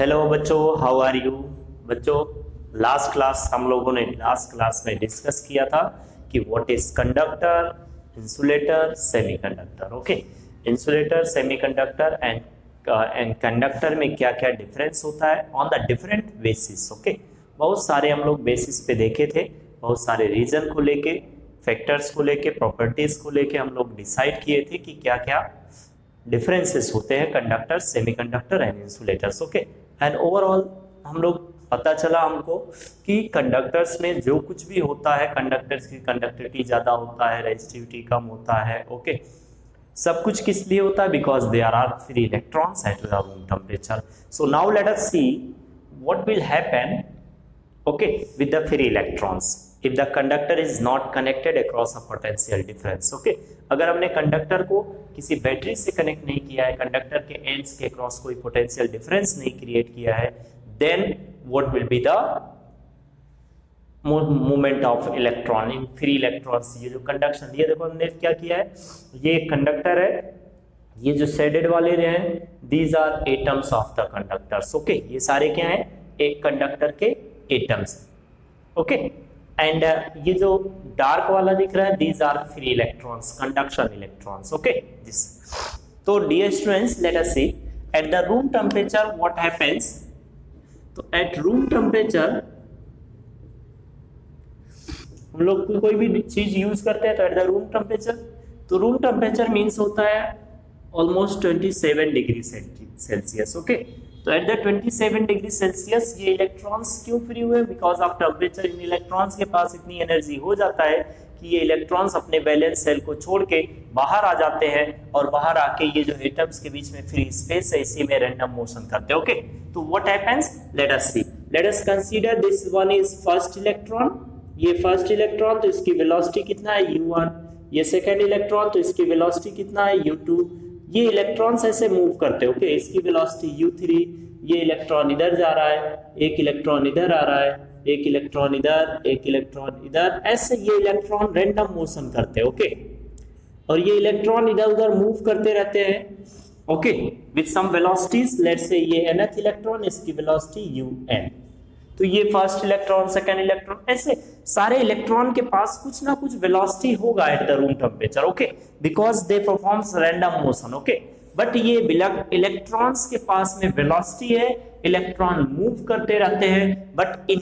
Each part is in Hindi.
हेलो बच्चों, हाउ आर यू। बच्चों, लास्ट क्लास में डिस्कस किया था कि what is conductor, insulator, semiconductor. Okay, insulator, semiconductor and conductor में क्या क्या डिफरेंस होता है on the different basis. Okay, बहुत सारे हम लोग बेसिस पे देखे थे, बहुत सारे रीजन को लेके, फैक्टर्स को लेके, प्रॉपर्टीज को लेके हम लोग डिसाइड किए थे कि क्या क्या डिफरेंसेस होते हैं conductor, semiconductor and insulators. Okay, and overall हम लोग पता चला हमको कि कंडक्टर्स में जो कुछ भी होता है, कंडक्टर्स की कंडक्टिविटी ज्यादा होता है, रेजिस्टिविटी कम होता है। ओके, सब कुछ किस लिए होता है? Because there are free electrons at the room temperature. So now let us see what will happen, okay, with the free electrons if the conductor is not connected across a potential difference। okay, अगर हमने कंडक्टर को किसी बैटरी से कनेक्ट नहीं किया है, कंडक्टर के एंड्स के क्रॉस कोई पोटेंशियल डिफरेंस नहीं क्रिएट किया है, then what will be the movement of electron in free electrons. ये जो कंडक्शन, ये देखो हमने क्या किया है, ये एक कंडक्टर है, ये जो शेडेड वाले हैं these are atoms of the conductors. Okay, ये सारे क्या हैं? एक कंडक्टर के एटम्स। ओके, एंड ये जो डार्क वाला दिख रहा है these are free electrons, conduction electrons. Okay, this. तो dear students, let us see at the room temperature what happens. तो एट रूम टेम्परेचर हम लोग कोई भी चीज यूज करते हैं तो एट द रूम टेम्परेचर, तो रूम टेम्परेचर मींस होता है ऑलमोस्ट 27 डिग्री सेल्सियस। ओके, तो एट द 27 डिग्री सेल्सियस ये इलेक्ट्रॉन्स क्यों फ्री हुए? Because of temperature. इन इलेक्ट्रॉन्स के पास इतनी एनर्जी हो जाता है कि ये इलेक्ट्रॉन्स अपने वैलेंस सेल को छोड़ के बाहर आ जाते हैं और बाहर आके ये जो एटम्स के बीच में फ्री स्पेस है इसी में रैंडम मोशन करते हैं। ओके, तो what happens, let us see, let us consider this one is first electron. ये फर्स्ट इलेक्ट्रॉन, तो इसकी वेलोसिटी कितना है? u1। ये सेकंड इलेक्ट्रॉन, तो इसकी वेलोसिटी कितना है? u2। ये इलेक्ट्रॉन्स ऐसे मूव करते हैं। ओके, इसकी वेलोसिटी u3। ये इलेक्ट्रॉन इधर जा रहा है, एक इलेक्ट्रॉन इधर आ रहा है, एक इलेक्ट्रॉन इधर, एक इलेक्ट्रॉन इधर, ऐसे ये इलेक्ट्रॉन रैंडम मोशन करते हैं। ओके, और ये इलेक्ट्रॉन इधर उधर मूव करते रहते हैं। Okay, with some velocities. Let's say ये nth इलेक्ट्रॉन, इसकी वेलोसिटी un। तो ये फर्स्ट इलेक्ट्रॉन, सेकंड इलेक्ट्रॉन, ऐसे सारे इलेक्ट्रॉन के पास कुछ ना कुछ वेलोसिटी होगा eight the room temperature. Okay, because they performs random motion. Okay, but ये इलेक्ट्रॉन्स के पास में वेलोसिटी है, इलेक्ट्रॉन मूव करते रहते हैं, बट इन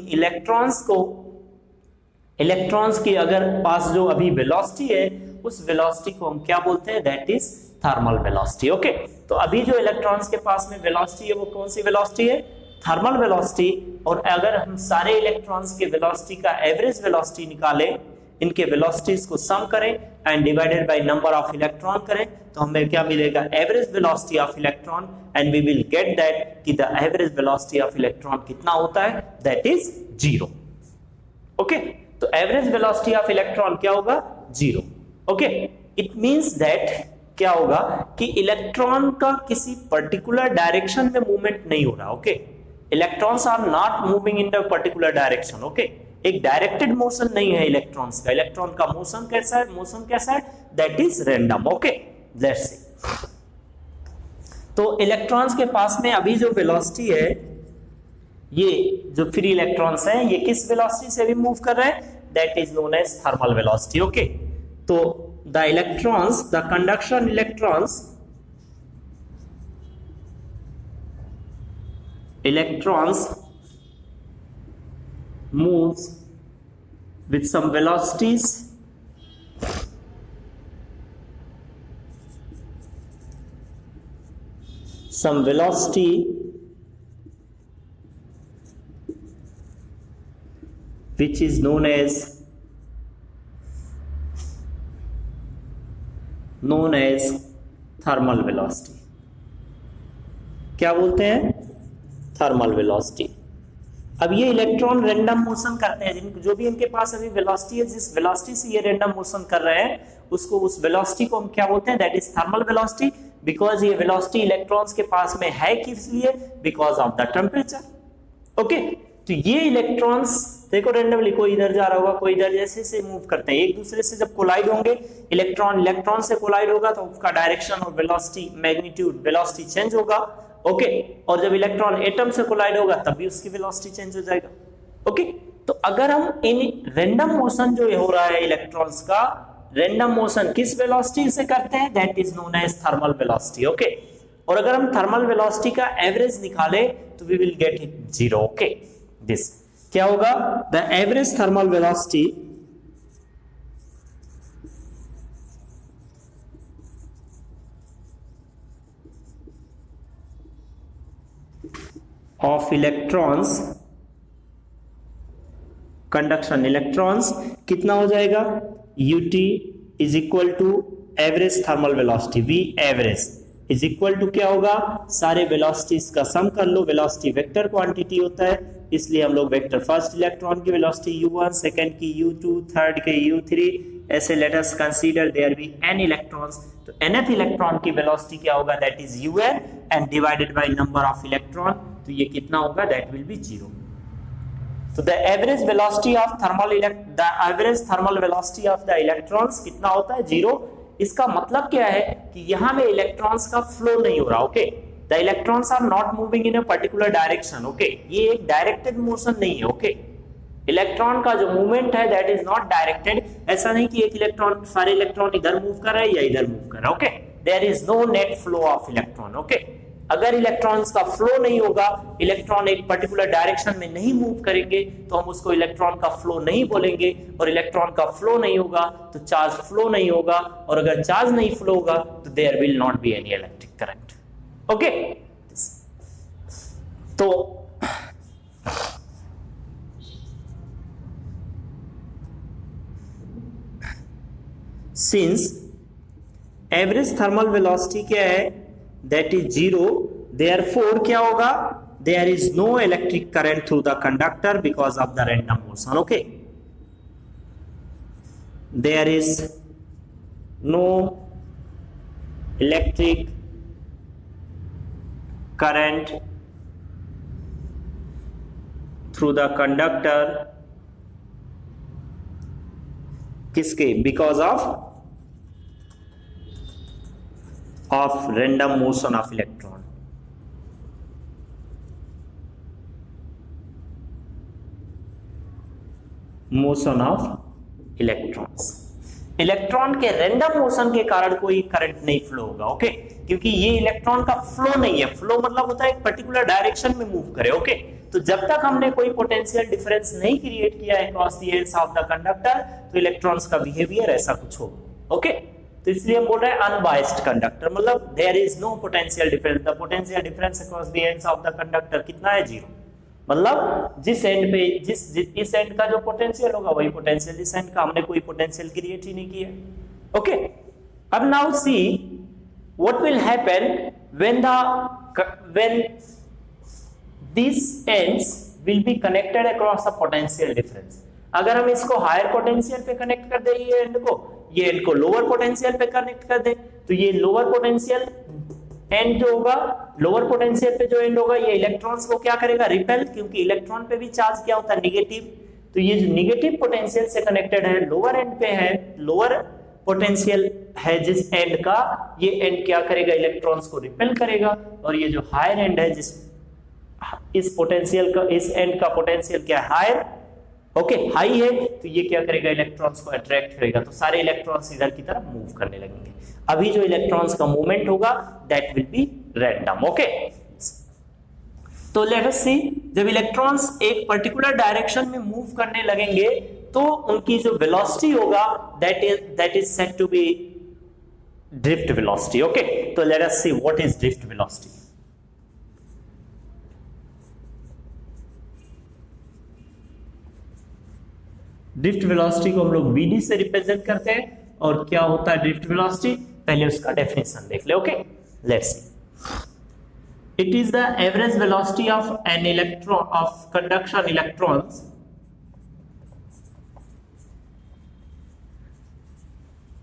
इलेक्ट्रॉन्स की अगर पास जो अभी वेलोसिटी है उस वेलोसिटी को हम क्या बोलते हैं? That is thermal velocity. Okay, तो अभी जो इलेक्ट्रॉन्स के पास में वेलोसिटी है वो कौन सी वेलोसिटी है? Thermal velocity. और अगर हम सारे इलेक्ट्रॉन्स के वेलोसिटी का एवरेज वेलोसिटी निकालें, इनके वेलोसिटीज को सम करें and divided by number of electron करें, तो हमें क्या मिलेगा? Average velocity of electron. And we will get that कि the average velocity of electron कितना होता है? That is 0। ओके, तो एवरेज वेलोसिटी ऑफ इलेक्ट्रॉन क्या होगा? 0। ओके, इट मींस दैट क्या होगा कि इलेक्ट्रॉन का किसी पर्टिकुलर डायरेक्शन में मूवमेंट नहीं हो रहा। Okay, electrons are not moving in the particular direction. Okay, एक डायरेक्टेड मोशन नहीं है इलेक्ट्रॉन्स का। इलेक्ट्रॉन का मोशन कैसा है? मोशन कैसा है? That is random. Okay, let's see. तो इलेक्ट्रॉन्स के पास में अभी जो वेलोसिटी है, ये जो फ्री इलेक्ट्रॉन्स हैं ये किस वेलोसिटी से भी मूव कर रहे हैं? That is known as thermal velocity. Okay, तो the electrons, the conduction electrons moves with some velocities which is known as thermal velocity। क्या बोलते हैं? Thermal velocity. अब ये इलेक्ट्रॉन रैंडम मोशन करते हैं, जो भी इनके पास अभी वेलोसिटी है, जिस वेलोसिटी से ये रैंडम मोशन कर रहे हैं उसको, उस वेलोसिटी को हम क्या बोलते हैं? That is thermal velocity. Because ये वेलोसिटी इलेक्ट्रॉन्स के पास में है किस लिए? Because of the temperature. Okay, तो ये इलेक्ट्रॉन्स देखो रैंडमली कोई इधर जा रहा होगा, कोई इधर, जैसे मूव करते हैं एक दूसरे से। जब कोलाइड होंगे इलेक्ट्रॉन से कोलाइड होगा तो उसका डायरेक्शन और वेलोसिटी, मैग्नीट्यूड, वेलोसिटी चेंज होगा। ओके, और जब इलेक्ट्रॉन एटम से कोलाइड होगा तब भी उसकी वेलोसिटी चेंज हो जाएगा। ओके, तो अगर हम इन रैंडम मोशन जो हो रहा है इलेक्ट्रॉन्स का, रैंडम मोशन किस वेलोसिटी से करते हैं, that is known as thermal velocity. Okay, और अगर हम थर्मल वेलोसिटी का एवरेज निकाले तो we will get it 0। Okay, this क्या होगा, the average thermal velocity of electrons, conduction electrons कितना हो जाएगा, ut is equal to average thermal velocity, v average is equal to क्या होगा, सारे वेलोसिटीज का सम कर लो, वेलोसिटी वेक्टर क्वांटिटी होता है, इसलिए हम लोग वेक्टर फर्स्ट इलेक्ट्रॉन की वेलोसिटी u1, सेकंड की u2, थर्ड की u3, ऐसे let us consider there be n electrons, तो nth इलेक्ट्रॉन की वेलोसिटी क्या होगा, that is un and divided by number of electron, तो ये कितना होगा, दैट विल बी 0। तो the average velocity of thermal velocity of the electrons कितना होता है, 0। इसका मतलब क्या है कि यहां में इलेक्ट्रॉन्स का फ्लो नहीं हो रहा। Okay, the electrons are not moving in a particular direction. Okay, ये एक डायरेक्टेड मोशन नहीं है। ओके, इलेक्ट्रॉन का जो मूवमेंट है दैट इज नॉट डायरेक्टेड, ऐसा नहीं कि एक इलेक्ट्रॉन, सारे इलेक्ट्रॉन इधर मूव कर रहे हैं या इधर मूव कर रहा है। Okay, there is no net flow of electron. Okay, अगर इलेक्ट्रॉन्स का फ्लो नहीं होगा, इलेक्ट्रॉन एक पर्टिकुलर डायरेक्शन में नहीं मूव करेंगे, तो हम उसको इलेक्ट्रॉन का फ्लो नहीं बोलेंगे, और इलेक्ट्रॉन का फ्लो नहीं होगा तो चार्ज फ्लो नहीं होगा, और अगर चार्ज नहीं फ्लो होगा तो there will not be any electric current. Okay, तो सिंस एवरेज थर्मल वेलोसिटी क्या है, दैट इज 0, देयरफॉर क्या होगा, there is no electric current through the conductor because of the random motion. Okay, there is no electric current through the conductor, किसके, because of random motion of electron। Motion of electrons, electron के रैंडम मोशन के कारण कोई करंट नहीं फ्लो होगा। ओके, क्योंकि ये इलेक्ट्रॉन का फ्लो नहीं है। फ्लो मतलब होता है एक पर्टिकुलर डायरेक्शन में मूव करे। ओके, तो जब तक हमने कोई पोटेंशियल डिफरेंस नहीं क्रिएट किया है cross the ends of the conductor, तो इलेक्ट्रॉन्स का बिहेवियर ऐसा कुछ होगा। ओके, तो इसलिए हम बोल रहे हैं अनबायस्ड कंडक्टर, मतलब there is no potential difference, the potential difference across the ends of the conductor कितना है, 0। मतलब जिस एंड पे इस एंड का जो पोटेंशियल होगा वही पोटेंशियल इस एंड का, हमने कोई पोटेंशियल क्रिएट ही नहीं किया। ओके, अब now see what will happen when these ends will be connected across a potential difference। अगर हम इसको हायर पोटेंशियल पे कनेक्ट कर दे, ये एंड को लोअर पोटेंशियल पे कनेक्ट कर दे, तो ये लोअर पोटेंशियल एंड जो होगा, लोअर पोटेंशियल पे जो एंड होगा, ये इलेक्ट्रॉन्स को क्या करेगा, रिपेल, क्योंकि इलेक्ट्रॉन पे भी चार्ज क्या होता है, निगेटिव। तो ये जो निगेटिव पोटेंशियल से कनेक्टेड है, लोअर एंड पे है, लोअर पोटेंशियल है जिस एंड का, ये एंड क्या करेगा, इलेक्ट्रॉन्स को रिपेल करेगा, और ये जो हायर एंड है जिस इस पोटेंशियल का, इस एंड का पोटेंशियल क्या है, हायर। ओके, हाई है, तो ये क्या करेगा, इलेक्ट्रॉन्स को अट्रैक्ट करेगा, तो सारे इलेक्ट्रॉन्स इधर की तरफ मूव करने लगेंगे। अभी जो इलेक्ट्रॉन्स का मूवमेंट होगा that will B random. Okay, तो लेट अस सी, जब इलेक्ट्रॉन्स एक पर्टिकुलर डायरेक्शन में मूव करने लगेंगे तो उनकी जो वेलोसिटी होगा that is said to be drift velocity. Okay, तो let us see what is drift velocity. Drift velocity को हम लोग vd से रिप्रेजेंट करते हैं, और क्या होता है ड्रिफ्ट वेलोसिटी, पहले उसका डेफिनेशन देख ले। Okay, let's see, it is the average velocity of an electron of conduction electrons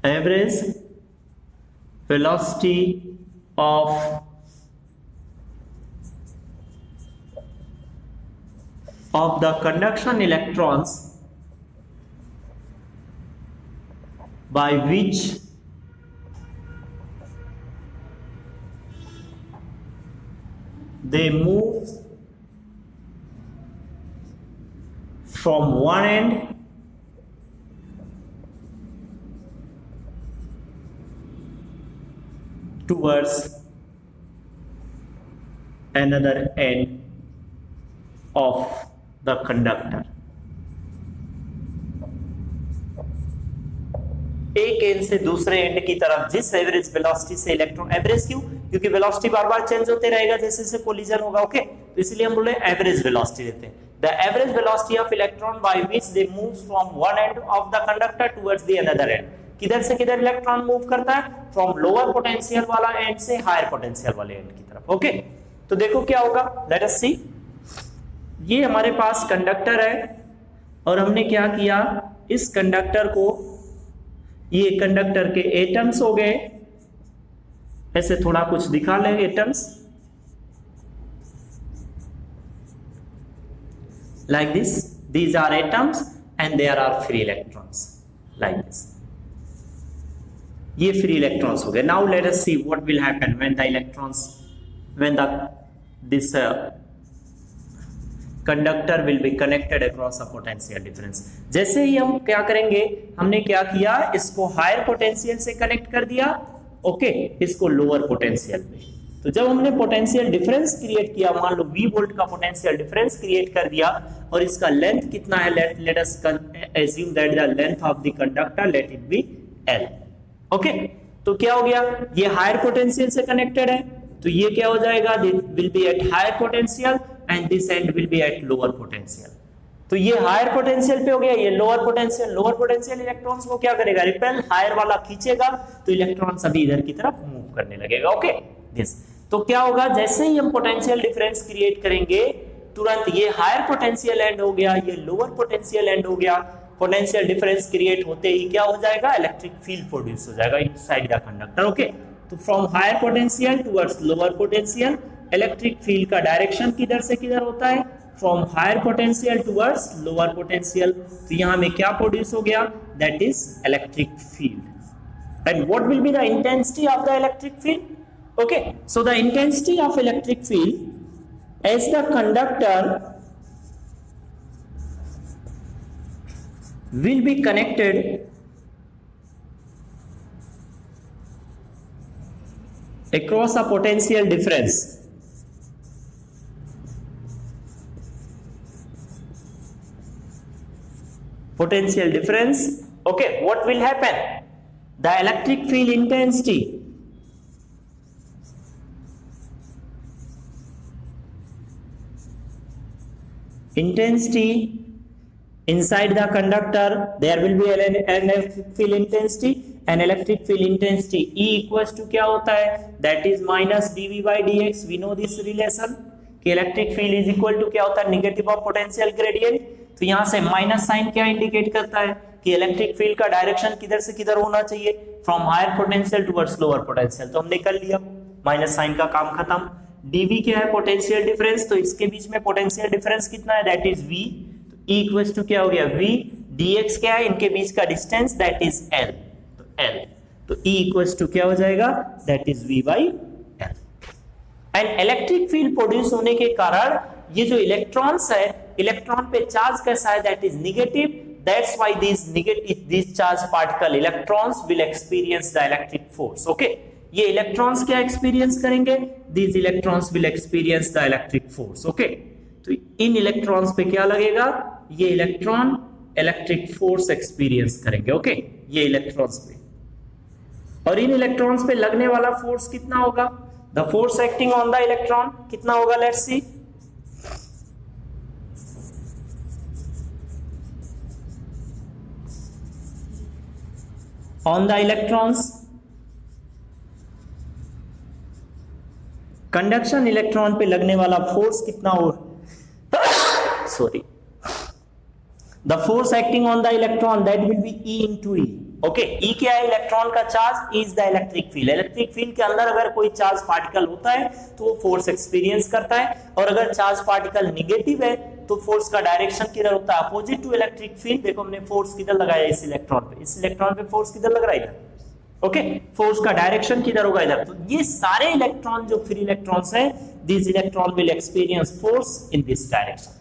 average velocity of the conduction electrons by which they move from one end towards another end of the conductor. एक एंड से दूसरे एंड की तरफ जिस एवरेज वेलोसिटी से इलेक्ट्रॉन, एवरेज क्यों? क्योंकि वेलोसिटी बार बार चेंज होते रहेगा जैसे जैसे कोलिजन होगा, ओके, तो इसलिए हम बोले एवरेज वेलोसिटी देते हैं. The average velocity of electron by which they moves from one end of the conductor towards the another and. किधर से किधर इलेक्ट्रॉन मूव करता है? फ्रॉम लोअर पोटेंशियल वाला एंड से हायर पोटेंशियल वाले एंड की तरफ, ओके. तो देखो क्या होगा, लेट अस सी. ये हमारे पास कंडक्टर है और हमने क्या किया, इस कंडक्टर को, ये कंडक्टर के एटम्स हो गए, ऐसे थोड़ा कुछ दिखा ले, atoms like this, these are atoms and there are free electrons like this. ये free electrons हो गए. Now let us see what will happen when the electrons, when this conductor will be connected across a potential difference. जैसे ही हम क्या करेंगे, हमने क्या किया, इसको हायर पोटेंशियल से कनेक्ट कर दिया, ओके, इसको लोअर पोटेंशियल में. तो जब हमने पोटेंशियल डिफरेंस क्रिएट किया, मान लो V वोल्ट का पोटेंशियल डिफरेंस क्रिएट कर दिया, और इसका लेंथ कितना है, let us assume that the length of the conductor, let it be L, okay. तो क्या हो गया, ये हायर पोटेंशियल से कनेक्टेड है, तो ये क्या हो जाएगा, will be at higher potential and this end will be at lower potential. तो ये हायर पोटेंशियल पे हो गया, ये lower potential. Lower potential electrons को क्या करेगा, रिपेल, हायर वाला खींचेगा, तो इलेक्ट्रॉन्स अभी इधर की तरफ मूव करने लगेगा, ओके. यस, तो क्या होगा, जैसे ही हम पोटेंशियल डिफरेंस क्रिएट करेंगे, तुरंत ये हायर पोटेंशियल एंड हो गया, ये लोअर पोटेंशियल एंड हो गया. पोटेंशियल डिफरेंस क्रिएट होते ही क्या हो जाएगा, इलेक्ट्रिक फील्ड प्रोड्यूस हो जाएगा इनसाइड द कंडक्टर, ओके. तो from higher potential towards lower potential, electric field का डायरेक्शन किधर से किधर होता है, from higher potential towards lower potential. तो यहां में क्या प्रोड्यूस हो गया, that is electric field. And what will be the intensity of the electric field? Okay, so the intensity of electric field as the conductor will be connected across a potential difference. Potential difference, okay, what will happen? The electric field intensity inside the conductor, there will be an electric field intensity, and electric field intensity E equals to क्या होता है, that is minus dV by dx. We know this relation कि electric field is equal to क्या होता है, negative of potential gradient. तो यहाँ से माइनस साइन क्या इंडिकेट करता है कि इलेक्ट्रिक फील्ड का डायरेक्शन किधर से किधर होना चाहिए, from higher potential towards lower potential. तो हमने कर लिया, माइनस साइन का काम खत्म. dV क्या है, पोटेंशियल डिफरेंस, तो इसके बीच में पोटेंशियल डिफरेंस कितना है, दैट इज V. तो E इक्वल्स टू क्या हो गया, V. dx क्या है, इनके बीच का डिस्टेंस, दैट इज L. तो L, तो E इक्वल्स टू क्या हो जाएगा, that is V by L. And electric field produce होने के कारण ये जो इलेक्ट्रॉन्स है, इलेक्ट्रॉन पे चार्ज कैसा है, that is negative. That's why these charged particle electrons will experience the electric force, okay. ये इलेक्ट्रॉन्स क्या एक्सपीरियंस करेंगे, these electrons will experience the electric force, okay. तो इन इलेक्ट्रॉन्स पे क्या लगेगा, ये इलेक्ट्रॉन इलेक्ट्रिक फोर्स एक्सपीरियंस करेंगे, ओके, ये इलेक्ट्रॉन्स पे. और इन इलेक्ट्रॉन्स पे लगने वाला फोर्स कितना होगा, the force acting on the electron कितना होगा, let's see. On the electrons, conduction electron पे लगने वाला फोर्स कितना हो, sorry, the force acting on the electron that will B E into E, okay. E क्या है, इलेक्ट्रॉन का charge, is the electric field. Electric field के अंदर अगर कोई चार्ज पार्टिकल होता है तो वो फोर्स एक्सपीरियंस करता है, और अगर चार्ज पार्टिकल नेगेटिव है तो फोर्स का डायरेक्शन किधर होता है, अपोजिट टू इलेक्ट्रिक फील्ड. देखो हमने फोर्स किधर लगाया, इस इलेक्ट्रॉन पे, इस इलेक्ट्रॉन पे फोर्स किधर लग रहा है, इधर, ओके. फोर्स का डायरेक्शन किधर होगा, इधर. तो ये सारे इलेक्ट्रॉन जो फ्री इलेक्ट्रॉन्स हैं, this electron will experience force in this direction.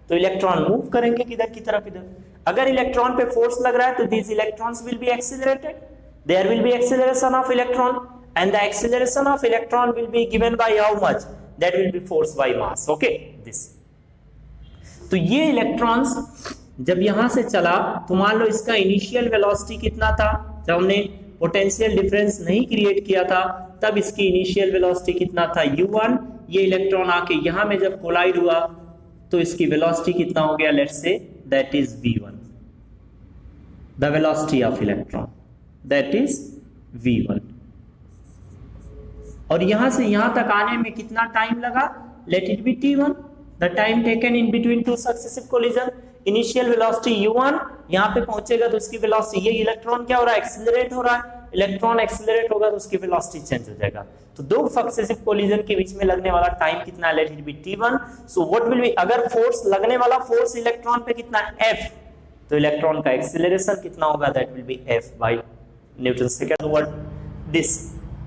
तो इलेक्ट्रॉन मूव करेंगे किधर की तरफ, इधर। अगर इलेक्ट्रॉन पे फोर्स लग रहा है तो this electrons will be accelerated, there will be acceleration of electron and the acceleration of electron will be given by how much, that will be force by mass. Okay, this. तो ये इलेक्ट्रॉन्स जब यहां से चला तो मान लो इसका इनिशियल वेलोसिटी कितना था, जब हमने पोटेंशियल डिफरेंस नहीं क्रिएट किया था तब इसकी इनिशियल वेलोसिटी कितना था, u1। ये इलेक्ट्रॉन आके यहां में जब कोलाइड हुआ तो इसकी वेलोसिटी कितना हो गया, let's say that is v1, the velocity of electron that is v1। और यहां से यहां तक आने में कितना टाइम लगा, let it be t1, the time taken in between two successive collision. Initial velocity u1, यहां पे पहुंचेगा तो उसकी वेलोसिटी, ये इलेक्ट्रॉन क्या हो रहा है, एक्सीलरेट हो रहा है। इलेक्ट्रॉन एक्सीलरेट होगा तो उसकी वेलोसिटी चेंज हो जाएगा। तो दो सक्सेसिव कोलिजन के बीच में लगने वाला टाइम कितना है, let it be t1। So what will B, अगर फोर्स लगने वाला फोर्स इलेक्ट्रॉन पे कितना f, तो इलेक्ट्रॉन का एक्सीलरेशन कितना होगा, that will be f by Newton second law, this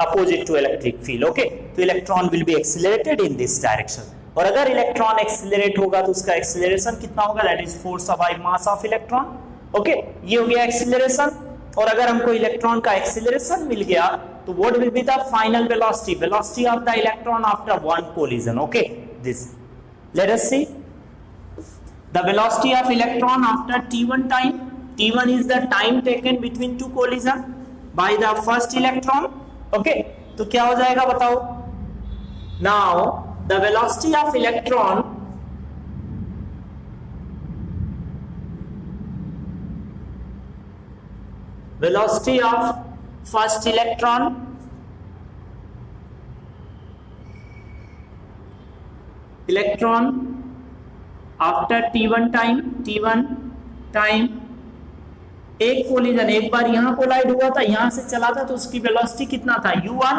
opposite to electric field. Okay, तो electron will be accelerated in this direction. और अगर इलेक्ट्रॉन एक्सीलरेट होगा तो उसका एक्सीलरेशन कितना होगा, that is force by mass of electron. Okay, ये हो गया एक्सीलरेशन। और अगर हमको इलेक्ट्रॉन का एक्सीलरेशन मिल गया तो what will be the final velocity, velocity of the electron after one collision. Okay, this let us see the velocity of electron after t1 time. t1 is the time taken between two collision by the first electron. Okay, तो क्या हो जाएगा बताओ, now the velocity of electron velocity of first electron after t1 time एक कोलिजन, एक बार यहां कोलाइड हुआ था, यहां से चला था तो उसकी वेलोसिटी कितना था u1,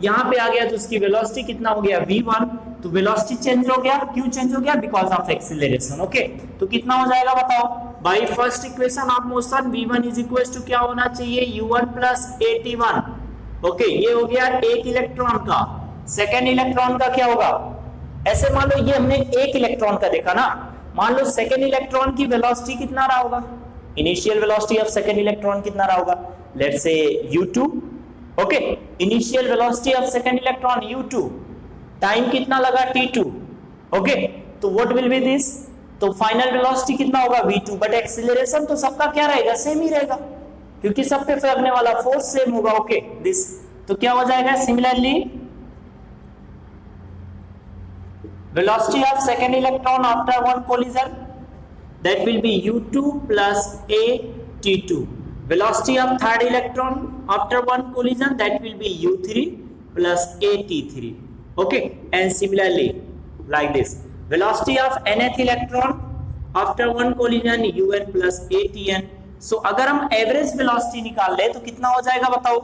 यहां पे आ गया तो उसकी वेलोसिटी कितना हो गया v1। तो वेलोसिटी चेंज हो गया, क्यों चेंज हो गया, बिकॉज ऑफ एक्सीलरेशन। ओके, तो कितना हो जाएगा बताओ, by first equation of motion v1 is equal to क्या होना चाहिए, u1 प्लस at1। ओके, ये हो गया एक इलेक्ट्रॉन का। सेकेंड इलेक्ट्रॉन का क्या होगा, ऐसे मान लो ये हमने एक इलेक्ट्रॉन का देखा ना, मान लो सेकेंड इलेक्ट्रॉन की वेलोसिटी कितना रहा होगा, initial velocity of second electron कितना रहा होगा, let's say u2। Okay, initial velocity of second electron u2, time कितना लगा t2। ओके, तो व्हाट विल बी दिस, तो फाइनल वेलोसिटी कितना होगा v2, बट एक्सीलरेशन तो सबका क्या रहेगा, सेम ही रहेगा, क्योंकि सब पे लगने वाला फोर्स सेम होगा। ओके, दिस, तो क्या हो जाएगा, similarly velocity of second electron after one collision that will B u2 plus at2। velocity of third electron after one collision that will be u3 plus at3। okay, and similarly like this velocity of nth electron after one collision un plus atn। so अगर हम एवरेज वेलोसिटी निकाल ले तो कितना हो जाएगा बताओ,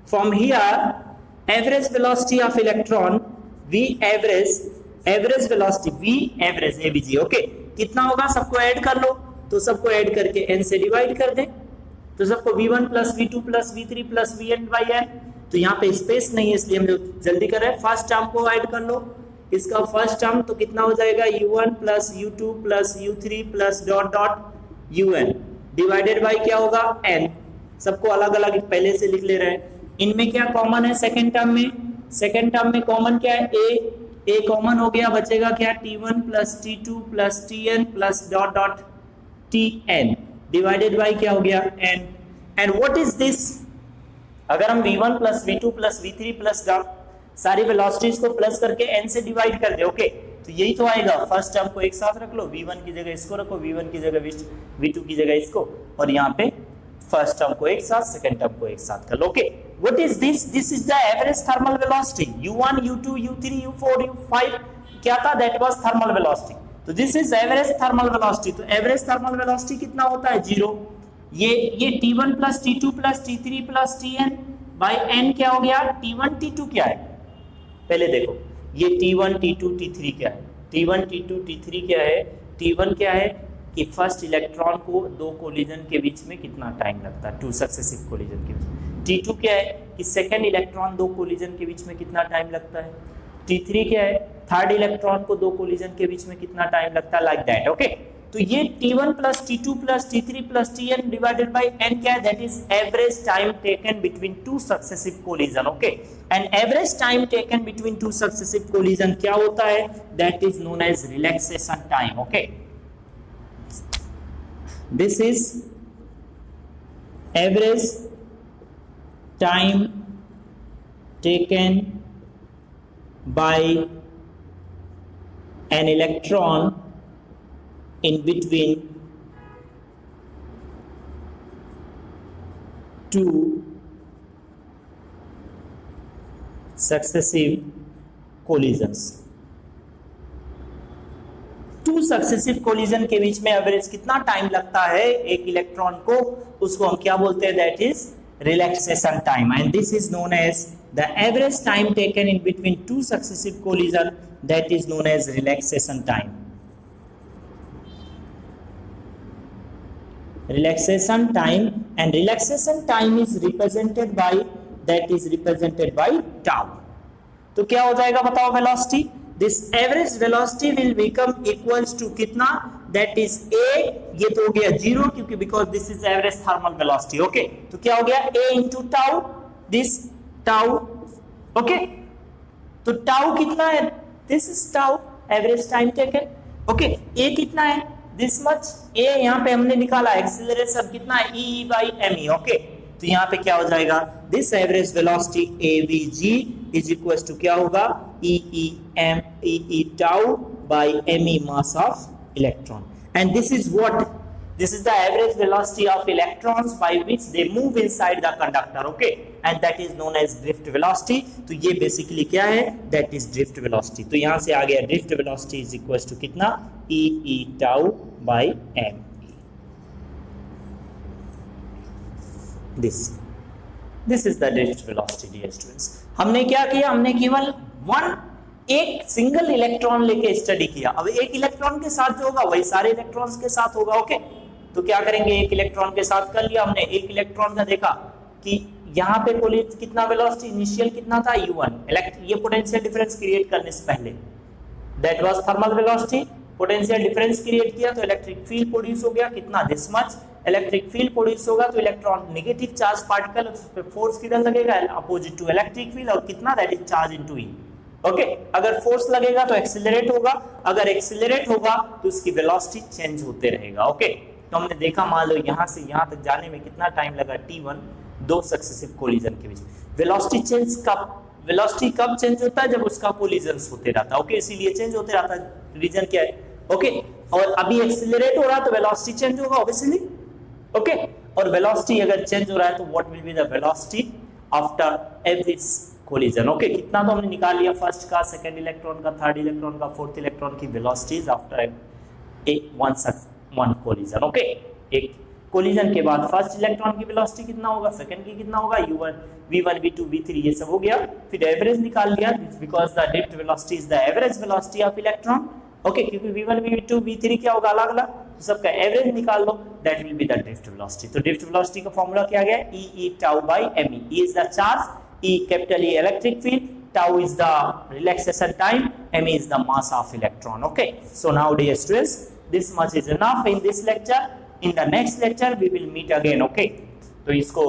from here average velocity of electron v average velocity v average avg। Okay, कितना होगा, सबको ऐड कर लो, तो सबको ऐड करके n से डिवाइड कर दें, तो सबको v1 plus v2 plus v3 plus vn by n। तो यहाँ पे स्पेस नहीं है इसलिए हम जल्दी कर रहे हैं, फर्स्ट टर्म को ऐड कर लो, इसका फर्स्ट टर्म तो कितना हो जाएगा u1 plus u2 plus u3 plus dot dot un divided by क्या होगा n। सबको अलग अलग पहले से लिख ले रहे हैं। इनमें क्या कॉमन है, सेकेंड टर्म में कॉमन क्या है, a कॉमन हो गया, बचेगा क्या t1 plus t2 plus tn plus dot dot tn divided by क्या हो गया n। And what is this, अगर हम v1 plus v2 plus v3 plus dot सारी वेलोसिटीज को प्लस करके n से डिवाइड कर दे। ओके, तो यही तो आएगा, फर्स्ट टर्म को एक साथ रख लो, v1 की जगह इसको रखो, v1 की जगह v2 की जगह इसको, और यहाँ पे फर्स्ट टर्म को एक साथ, सेकंड टर्म को एक साथ कर लो। Okay, what is this, this is the average thermal velocity u1 u2 u3 u4 u5 क्या था, दैट वाज थर्मल वेलोसिटी। तो this is average thermal velocity. तो एवरेज थर्मल वेलोसिटी कितना होता है, 0। ये t1 plus t2 plus t3 plus tn by n क्या हो गया, t1 t2 क्या है, पहले देखो ये t1 t2 t3 क्या है, t1 t2 t3 क्या है, t1 क्या है कि फर्स्ट इलेक्ट्रॉन को दो कोलिजन के बीच में कितना टाइम लगता है, टू सक्सेसिव कोलिजन के बीच में। t2 क्या है कि सेकंड इलेक्ट्रॉन दो कोलिजन के बीच में कितना टाइम लगता है, T3 क्या है, थर्ड इलेक्ट्रॉन को दो कोलिजन के बीच में कितना टाइम लगता है, लाइक दैट। ओके, तो ये T1 plus T2 plus T3 plus Tn divided by n क्या है, that is average time taken between two successive collision. Okay, and average time taken between two successive collision क्या होता है, that is known age relaxation time. Okay, this is average time taken by an electron in between two successive collisions। Two successive collision के बीच में एवरेज कितना टाइम लगता है एक इलेक्ट्रॉन को, उसको हम क्या बोलते हैं, that is relaxation time, and this is known as the average time taken in between two successive collision, that is known as relaxation time। relaxation time, and relaxation time is represented by, that is represented by tau। तो क्या हो जाएगा बताओ, velocity, this average velocity will become equals to कितना, that is a, ये तो हो गया 0 क्योंकि because this is average thermal velocity। Okay, तो क्या हो गया a into tau, this tau। Okay, तो tau कितना है, this is tau, average time taken। Okay, a कितना है, this much, a यहाँ पे हमने निकाला, एक्सीलरेशन कितना है, e by me। ओके, तो यहाँ पे क्या हो जाएगा, this average velocity avg is equal to क्या होगा, e tau by me mass of electron, and this is what, this is the average velocity of electrons by which they move inside the conductor। okay, and that is known as drift velocity। तो ये बेसिकली क्या है, that is drift velocity। तो यहां से आ गया drift velocity is equal to कितना, e tau by m। this is the drift velocity dear students। हमने क्या किया, हमने केवल एक सिंगल इलेक्ट्रॉन लेके स्टडी किया। अब एक इलेक्ट्रॉन के साथ जो होगा वही सारे इलेक्ट्रॉन्स के साथ होगा। ओके, तो क्या करेंगे, एक इलेक्ट्रॉन के साथ कर लिया हमने, एक इलेक्ट्रॉन का देखा कि यहाँ पे कितना वेलोसिटी इनिशियल कितना था, u1, ये पोटेंशियल डिफरेंस क्रिएट करने से पहले, that was thermal velocity. Potential difference create किया तो इलेक्ट्रिक फील्ड प्रोड्यूस हो गया कितना, this much. Electric field produce होगा तो इलेक्ट्रॉन नेगेटिव चार्ज पार्टिकल, उस पे फोर्स किधर लगेगा, अपोजिट टू इलेक्ट्रिक फील्ड, और कितना, that is charge into E. Okay, अगर फोर्स लगेगा तो एक्सीलरेट होगा, अगर एक्सीलरेट होगा तो उसकी वेलोसिटी चेंज होते रहेगा। ओके, तो हमने देखा, मान लो यहां से यहां तक जाने में कितना टाइम लगा, t1, दो सक्सेसिव कोलिजन के बीच। वेलोसिटी कब चेंज होता है, जब उसका कोलिजन होते रहता है। ओके, इसीलिए चेंज होते रहता है, रीजन क्या है। ओके, और अभी एक्सीलरेट हो रहा है तो वेलोसिटी चेंज होगा ऑब्वियसली। ओके, और वेलोसिटी अगर चेंज हो रहा है तो what will be the velocity after every collision. Okay, कितना तो हमने निकाल लिया, फर्स्ट का, सेकंड इलेक्ट्रॉन का, थर्ड इलेक्ट्रॉन का, फोर्थ इलेक्ट्रॉन की velocities after one collision. Okay, एक कोलिजन के बाद फर्स्ट इलेक्ट्रॉन की वेलोसिटी कितना होगा, सेकंड की कितना होगा, u1, v1, v2, v3, ये सब हो गया। फिर एवरेज निकाल लिया, because the drift velocity is the average velocity of electron. Okay, क्योंकि v1, v2, v3 क्या होगा, अलग अलग, तो सबका एवरेज निकाल लो, that will be the drift velocity. तो ड्रिफ्ट वेलोसिटी का फार्मूला क्या गया, e tau by me। e is the charge, e capital E electric field, tau is the relaxation time, me is the mass of electron। okay, so now dear students, this much is enough in this lecture। in the next lecture we will meet again। okay, तो इसको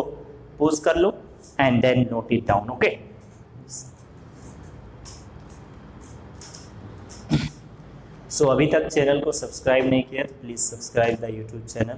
pause कर लो and then note it down। okay, so अभी तक चैनल को सब्सक्राइब नहीं किया तो please subscribe the YouTube channel.